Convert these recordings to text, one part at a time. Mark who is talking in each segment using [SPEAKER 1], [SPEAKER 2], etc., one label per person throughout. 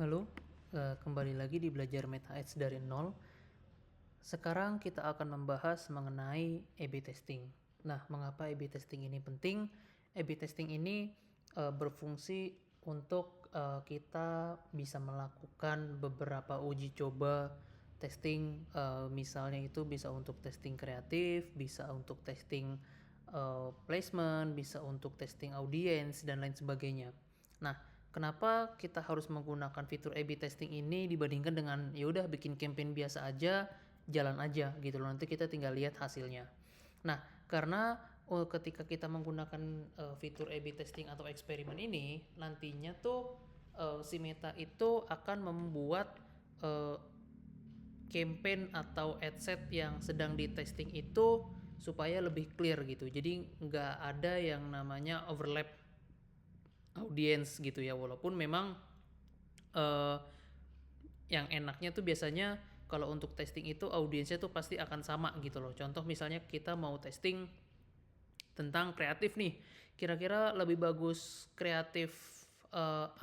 [SPEAKER 1] Halo, kembali lagi di belajar Meta Ads dari nol. Sekarang kita akan membahas mengenai A/B testing. Nah, mengapa A/B testing ini penting? A/B testing ini berfungsi untuk kita bisa melakukan beberapa uji coba testing, misalnya itu bisa untuk testing kreatif, bisa untuk testing placement, bisa untuk testing audience dan lain sebagainya. Nah, kenapa kita harus menggunakan fitur A/B testing ini dibandingkan dengan ya udah bikin campaign biasa aja, jalan aja gitu loh. Nanti kita tinggal lihat hasilnya. Nah, karena ketika kita menggunakan fitur A/B testing atau eksperimen ini, nantinya tuh si Meta itu akan membuat uh, campaign atau ad set yang sedang di testing itu supaya lebih clear gitu. Jadi nggak ada yang namanya overlap audience gitu ya, walaupun memang uh, yang enaknya tuh biasanya kalau untuk testing itu audiensnya tuh pasti akan sama gitu loh. Contoh misalnya kita mau testing tentang kreatif nih, kira-kira lebih bagus kreatif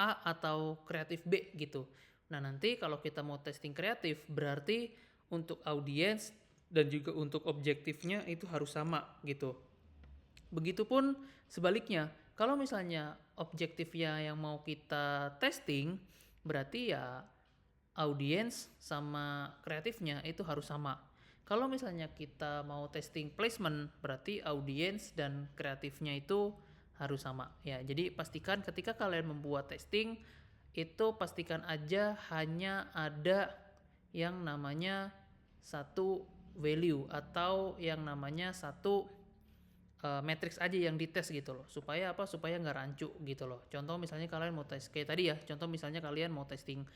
[SPEAKER 1] A atau kreatif B gitu. Nah, nanti kalau kita mau testing kreatif berarti untuk audiens dan juga untuk objektifnya itu harus sama gitu. Begitupun sebaliknya, kalau misalnya objektifnya yang mau kita testing, berarti ya audiens sama kreatifnya itu harus sama. Kalau misalnya kita mau testing placement, berarti audiens dan kreatifnya itu harus sama. Ya, jadi pastikan ketika kalian membuat testing, itu pastikan aja hanya ada yang namanya satu value atau yang namanya satu matrix aja yang dites gitu loh, supaya apa, supaya nggak rancu gitu loh. Contoh misalnya kalian mau tes kayak tadi ya, contoh misalnya kalian mau testing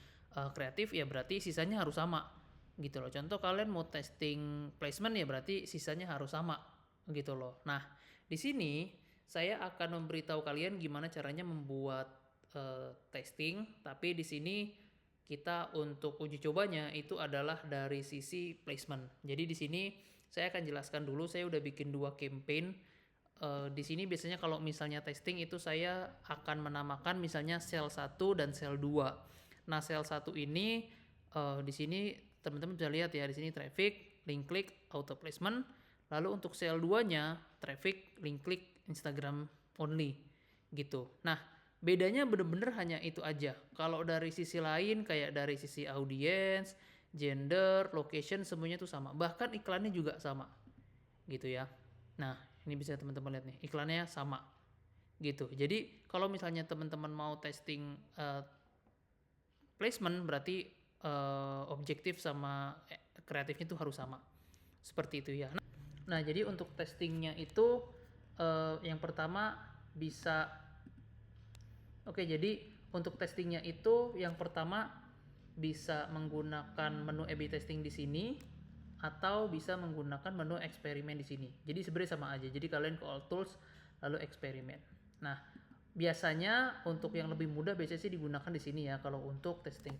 [SPEAKER 1] kreatif ya berarti sisanya harus sama gitu loh. Contoh kalian mau testing placement ya berarti sisanya harus sama gitu loh. Nah, di sini saya akan memberitahu kalian gimana caranya membuat testing, tapi di sini kita untuk uji cobanya itu adalah dari sisi placement. Jadi di sini saya akan jelaskan dulu, saya udah bikin dua campaign. Di sini biasanya kalau misalnya testing itu saya akan menamakan misalnya sel 1 dan sel 2. Nah, sel 1 ini di sini teman-teman bisa lihat ya, di sini traffic, link click, auto placement. Lalu untuk sel 2-nya traffic, link click, Instagram only gitu. Nah, bedanya bener-bener hanya itu aja. Kalau dari sisi lain kayak dari sisi audience, gender, location semuanya tuh sama. Bahkan iklannya juga sama gitu ya. Nah, ini bisa teman-teman lihat nih, iklannya sama gitu. Jadi kalau misalnya teman-teman mau testing placement berarti objektif sama kreatifnya itu harus sama. Seperti itu ya. Nah, jadi untuk testingnya itu yang pertama bisa jadi untuk testingnya itu yang pertama bisa menggunakan menu A/B testing di sini atau bisa menggunakan menu eksperimen di sini. Jadi sebenarnya sama aja. Jadi kalian ke all tools lalu eksperimen. Nah, biasanya untuk yang lebih mudah biasanya sih digunakan di sini ya. Kalau untuk testing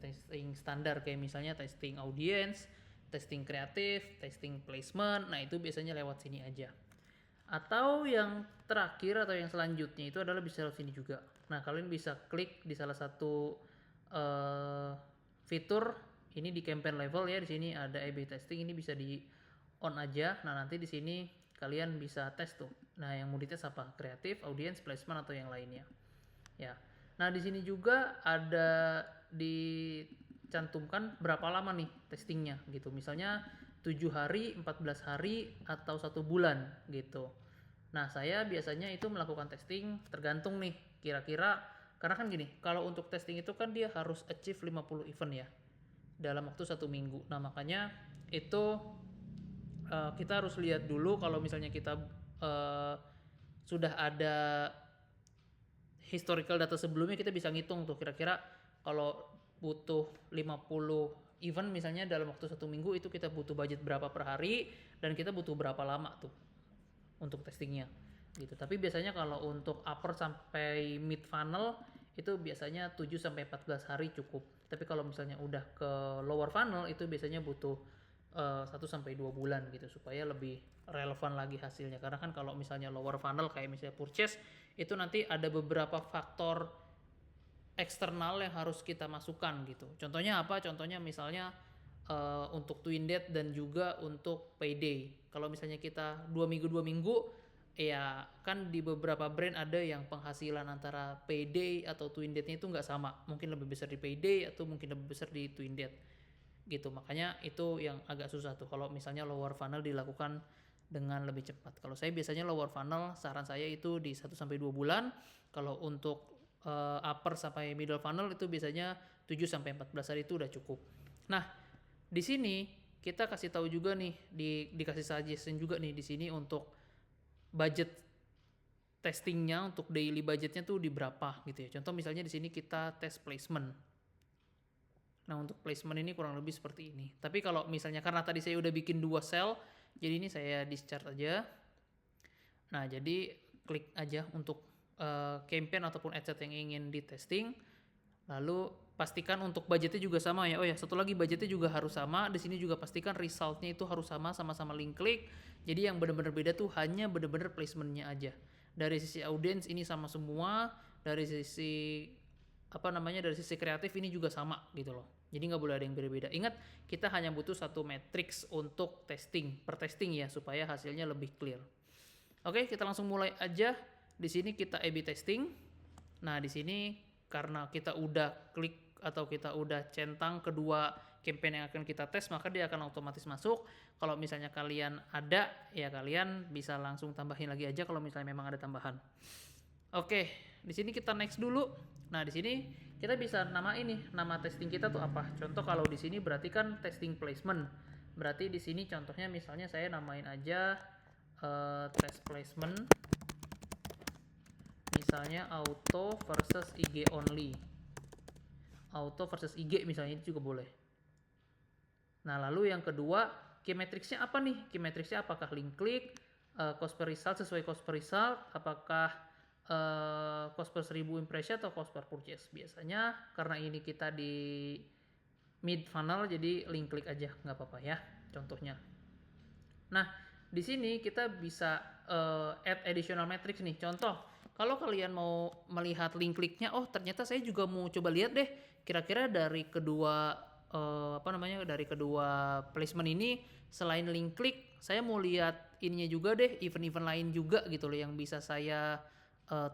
[SPEAKER 1] standar kayak misalnya testing audience, testing kreatif, testing placement, nah itu biasanya lewat sini aja. Atau yang terakhir atau yang selanjutnya itu adalah bisa lewat sini juga. Nah, kalian bisa klik di salah satu fitur ini di campaign level ya. Di sini ada A/B testing, ini bisa di on aja. Nah, nanti di sini kalian bisa tes tuh. Nah, yang mau dites apa? Kreatif, audience, placement atau yang lainnya. Ya. Nah, di sini juga ada dicantumkan berapa lama nih testingnya gitu. Misalnya 7 hari, 14 hari, atau 1 bulan gitu. Nah, saya biasanya itu melakukan testing tergantung nih kira-kira, karena kan gini, kalau untuk testing itu kan dia harus achieve 50 event ya dalam waktu 1 minggu. Nah, makanya itu kita harus lihat dulu kalau misalnya kita sudah ada historical data sebelumnya, kita bisa ngitung tuh kira-kira kalau butuh 50 event misalnya dalam waktu 1 minggu itu kita butuh budget berapa per hari dan kita butuh berapa lama tuh untuk testingnya gitu. Tapi biasanya kalau untuk upper sampai mid funnel itu biasanya 7 sampai 14 hari cukup. Tapi kalau misalnya udah ke lower funnel itu biasanya butuh 1 sampai 2 bulan gitu supaya lebih relevan lagi hasilnya. Karena kan kalau misalnya lower funnel kayak misalnya purchase itu nanti ada beberapa faktor eksternal yang harus kita masukkan gitu. Contohnya apa? Contohnya misalnya untuk Twin Dead dan juga untuk Payday. Kalau misalnya kita 2 minggu ya kan di beberapa brand ada yang penghasilan antara Payday atau Twin Dead-nya itu nggak sama. Mungkin lebih besar di Payday atau mungkin lebih besar di Twin Dead gitu. Makanya itu yang agak susah tuh kalau misalnya lower funnel dilakukan dengan lebih cepat. Kalau saya biasanya lower funnel saran saya itu di 1 sampai 2 bulan. Kalau untuk upper sampai middle funnel itu biasanya 7 sampai 14 hari itu udah cukup. Nah, di sini kita kasih tahu juga nih, dikasih suggestion juga nih di sini untuk budget testingnya, untuk daily budgetnya tuh di berapa gitu ya. Contoh misalnya di sini kita tes placement. Nah, untuk placement ini kurang lebih seperti ini. Tapi kalau misalnya karena tadi saya udah bikin 2 sel, jadi ini saya discharge aja. Nah, jadi klik aja untuk campaign ataupun adset yang ingin di testing. Lalu pastikan untuk budgetnya juga sama ya. Oh ya, satu lagi budgetnya juga harus sama. Di sini juga pastikan resultnya itu harus sama-sama link klik. Jadi yang benar-benar beda tuh hanya benar-benar placementnya aja. Dari sisi audience ini sama semua. Dari sisi dari sisi kreatif ini juga sama gitu loh. Jadi nggak boleh ada yang beda-beda. Ingat, kita hanya butuh satu matrix untuk testing, per testing ya, supaya hasilnya lebih clear. Oke, kita langsung mulai aja. Di sini kita A/B testing. Nah, di sini karena kita udah klik atau kita udah centang kedua campaign yang akan kita tes, maka dia akan otomatis masuk. Kalau misalnya kalian ada, ya kalian bisa langsung tambahin lagi aja kalau misalnya memang ada tambahan. Oke, di sini kita next dulu. Nah, di sini kita bisa nama testing kita tuh apa? Contoh kalau di sini berarti kan testing placement. Berarti di sini contohnya misalnya saya namain aja test placement. Misalnya auto versus IG only. Auto versus IG misalnya itu juga boleh. Nah, lalu yang kedua, key matrix-nya apa nih? Key matrix-nya apakah link click, cost per result sesuai cost per result, apakah cost per 1000 impression atau cost per purchase. Biasanya karena ini kita di mid funnel jadi link click aja nggak apa-apa ya contohnya. Nah, di sini kita bisa add additional metrics nih. Contoh, kalau kalian mau melihat link clicknya, oh ternyata saya juga mau coba lihat deh kira-kira dari kedua dari kedua placement ini selain link click saya mau lihat ininya juga deh, event-event lain juga gitu loh yang bisa saya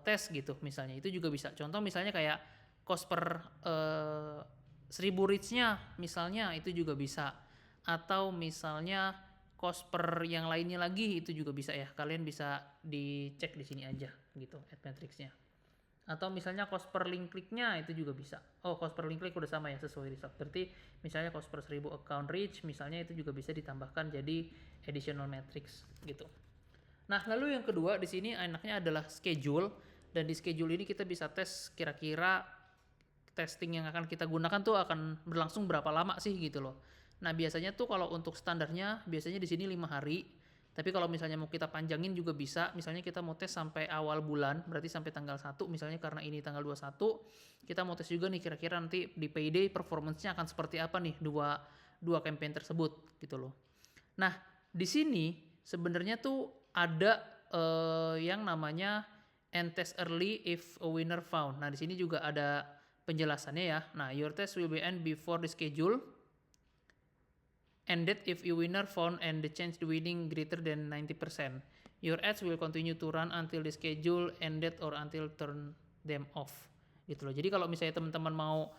[SPEAKER 1] tes gitu misalnya. Itu juga bisa. Contoh misalnya kayak cost per 1000 reach-nya misalnya itu juga bisa. Atau misalnya cost per yang lainnya lagi itu juga bisa ya. Kalian bisa dicek di sini aja gitu add matrix-nya. Atau misalnya cost per link click-nya itu juga bisa. Oh, cost per link click udah sama ya sesuai result. Berarti misalnya cost per 1000 account reach misalnya itu juga bisa ditambahkan jadi additional matrix gitu. Nah, lalu yang kedua di sini enaknya adalah schedule, dan di schedule ini kita bisa tes kira-kira testing yang akan kita gunakan tuh akan berlangsung berapa lama sih gitu loh. Nah, biasanya tuh kalau untuk standarnya biasanya di sini 5 hari. Tapi kalau misalnya mau kita panjangin juga bisa. Misalnya kita mau tes sampai awal bulan, berarti sampai tanggal 1 misalnya karena ini tanggal 21, kita mau tes juga nih kira-kira nanti di payday performance-nya akan seperti apa nih dua campaign tersebut gitu loh. Nah, di sini sebenarnya tuh ada yang namanya end test early if a winner found. Nah, di sini juga ada penjelasannya ya. Nah, your test will be end before the schedule ended if a winner found and the chance the winning greater than 90%. Your ads will continue to run until the schedule ended or until turn them off. Gitu loh. Jadi kalau misalnya teman-teman mau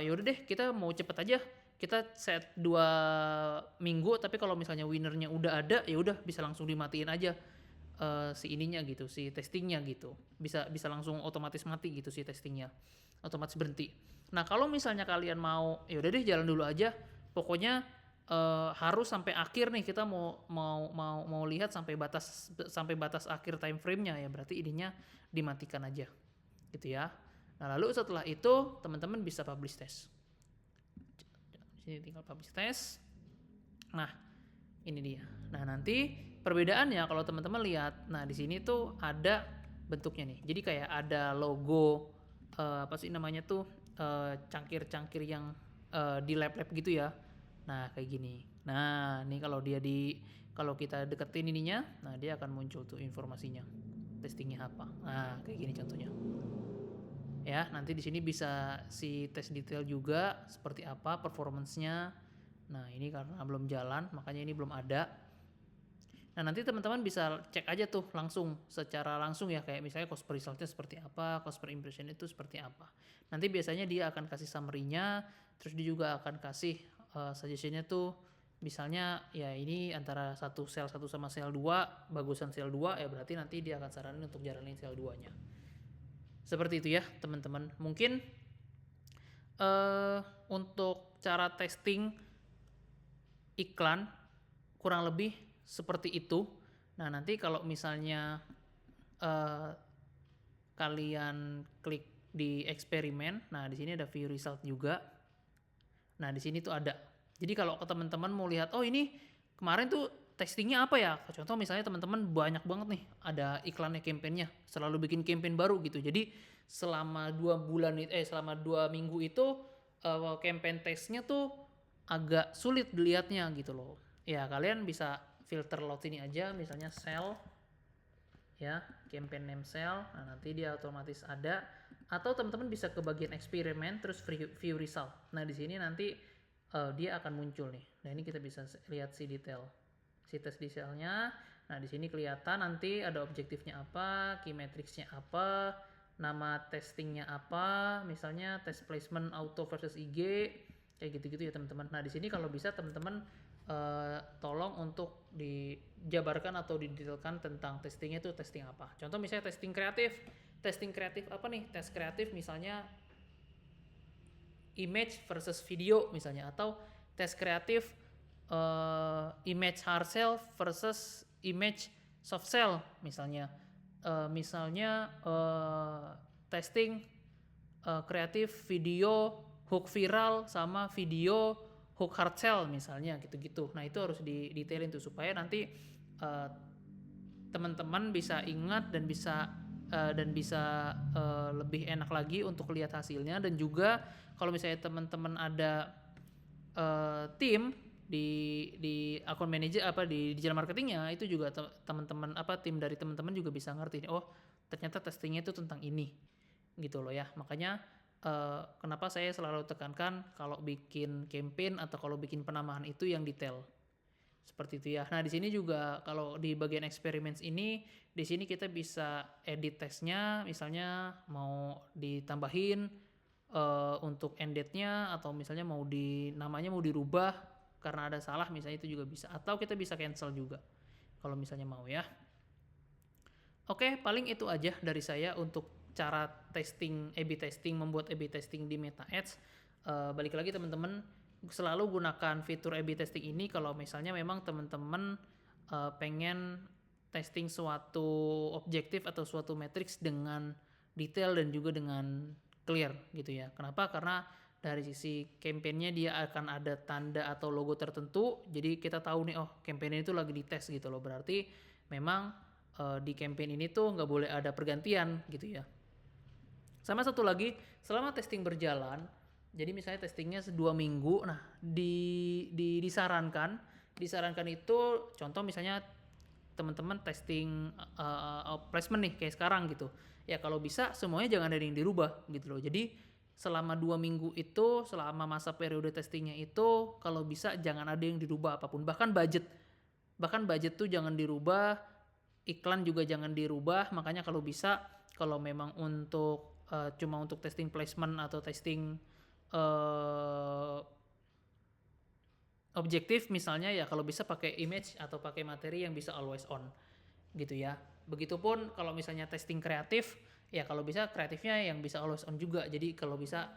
[SPEAKER 1] yaudah deh kita mau cepet aja, kita set 2 minggu, tapi kalau misalnya winnernya udah ada ya udah bisa langsung dimatiin aja si ininya gitu, si testingnya gitu, bisa langsung otomatis mati gitu si testingnya, otomatis berhenti. Nah, kalau misalnya kalian mau ya udah deh jalan dulu aja, pokoknya harus sampai akhir nih, kita mau lihat sampai batas akhir time frame-nya ya, berarti ininya dimatikan aja gitu ya. Nah, lalu setelah itu teman-teman bisa publish test. Sini tinggal publish test. Nah, ini dia. Nah, nanti perbedaannya kalau teman-teman lihat, nah di sini tuh ada bentuknya nih. Jadi kayak ada logo cangkir-cangkir yang di lab-lab gitu ya. Nah, kayak gini. Nah, ini kalau kita deketin ininya, nah dia akan muncul tuh informasinya. Testingnya apa. Nah, kayak gini contohnya. ya. Nanti di sini bisa si tes detail juga seperti apa performance-nya. Nah, ini karena belum jalan, makanya ini belum ada. Nah, nanti teman-teman bisa cek aja tuh langsung, secara langsung ya, kayak misalnya cost per resultnya seperti apa, cost per impression itu seperti apa. Nanti biasanya dia akan kasih summary-nya, terus dia juga akan kasih suggestion-nya tuh, misalnya ya ini antara sel 1 sama sel 2, bagusan sel 2 ya berarti nanti dia akan saranin untuk jalanin sel 2-nya. Seperti itu ya teman-teman. Mungkin untuk cara testing iklan kurang lebih seperti itu. Nah, nanti kalau misalnya kalian klik di eksperimen, nah di sini ada view result juga. Nah, di sini tuh ada. Jadi kalau teman-teman mau lihat, oh ini kemarin tuh testingnya apa ya? Contoh misalnya teman-teman banyak banget nih ada iklannya, campaignnya, selalu bikin campaign baru gitu. Jadi selama 2 minggu itu campaign testnya tuh agak sulit dilihatnya gitu loh. Ya kalian bisa filter lot ini aja, misalnya sel ya, campaign name sel. Nah, nanti dia otomatis ada, atau teman-teman bisa ke bagian eksperimen terus view result. Nah, di sini nanti dia akan muncul nih. Nah, ini kita bisa lihat si detail si tes detailnya. Nah, di sini kelihatan nanti ada objektifnya apa, key matrixnya apa, nama testingnya apa, misalnya test placement auto versus IG, kayak gitu-gitu ya teman-teman. Nah, di sini kalau bisa teman-teman tolong untuk dijabarkan atau didetailkan tentang testingnya itu testing apa. Contoh misalnya testing kreatif apa nih? Tes kreatif misalnya image versus video misalnya, atau tes kreatif image hard cell versus image soft cell misalnya. Testing kreatif video hook viral sama video hook hard cell misalnya gitu-gitu. Nah, itu harus didetailin tuh supaya nanti teman-teman bisa ingat dan bisa lebih enak lagi untuk lihat hasilnya. Dan juga kalau misalnya teman-teman ada tim di akun manager di digital marketingnya, itu juga teman-teman tim dari teman-teman juga bisa ngerti, oh ternyata testingnya itu tentang ini gitu loh ya. Makanya kenapa saya selalu tekankan kalau bikin campaign atau kalau bikin penambahan itu yang detail. Seperti itu ya. Nah, di sini juga kalau di bagian experiments ini, di sini kita bisa edit tesnya, misalnya mau ditambahin untuk end date-nya, atau misalnya namanya mau dirubah karena ada salah misalnya, itu juga bisa. Atau kita bisa cancel juga kalau misalnya mau ya. Oke, paling itu aja dari saya untuk cara testing, A/B testing, membuat A/B testing di Meta Ads. Balik lagi teman-teman, selalu gunakan fitur A/B testing ini kalau misalnya memang teman-teman pengen testing suatu objektif atau suatu matrix dengan detail dan juga dengan clear gitu ya. Kenapa? Karena dari sisi campaign-nya dia akan ada tanda atau logo tertentu, jadi kita tahu nih, oh campaign itu lagi dites gitu loh. Berarti memang di campaign ini tuh nggak boleh ada pergantian gitu ya. Sama satu lagi, selama testing berjalan, jadi misalnya testingnya 2 minggu, nah disarankan itu, contoh misalnya teman-teman testing placement nih kayak sekarang gitu. Ya kalau bisa semuanya jangan ada yang dirubah gitu loh. Jadi selama 2 minggu itu, selama masa periode testingnya itu, kalau bisa jangan ada yang dirubah apapun. Bahkan budget tuh jangan dirubah, iklan juga jangan dirubah. Makanya kalau bisa, kalau memang untuk cuma untuk testing placement atau testing objektif misalnya, ya kalau bisa pakai image atau pakai materi yang bisa always on gitu ya. Begitupun kalau misalnya testing kreatif, ya kalau bisa kreatifnya yang bisa always on juga. Jadi kalau bisa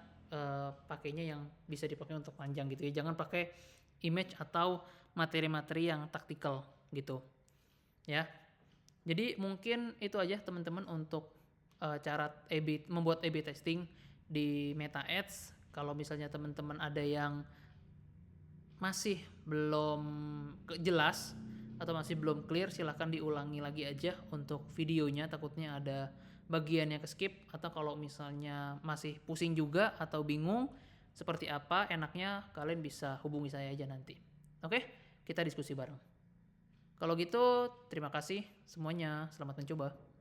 [SPEAKER 1] pakainya yang bisa dipakai untuk panjang gitu ya. Jangan pakai image atau materi-materi yang taktikal gitu ya. Jadi mungkin itu aja teman-teman untuk cara membuat A/B testing di Meta Ads. Kalau misalnya teman-teman ada yang masih belum jelas atau masih belum clear, silahkan diulangi lagi aja untuk videonya, takutnya ada bagian yang ke-skip. Atau kalau misalnya masih pusing juga atau bingung seperti apa enaknya, kalian bisa hubungi saya aja nanti. Oke, kita diskusi bareng. Kalau gitu, terima kasih semuanya, selamat mencoba.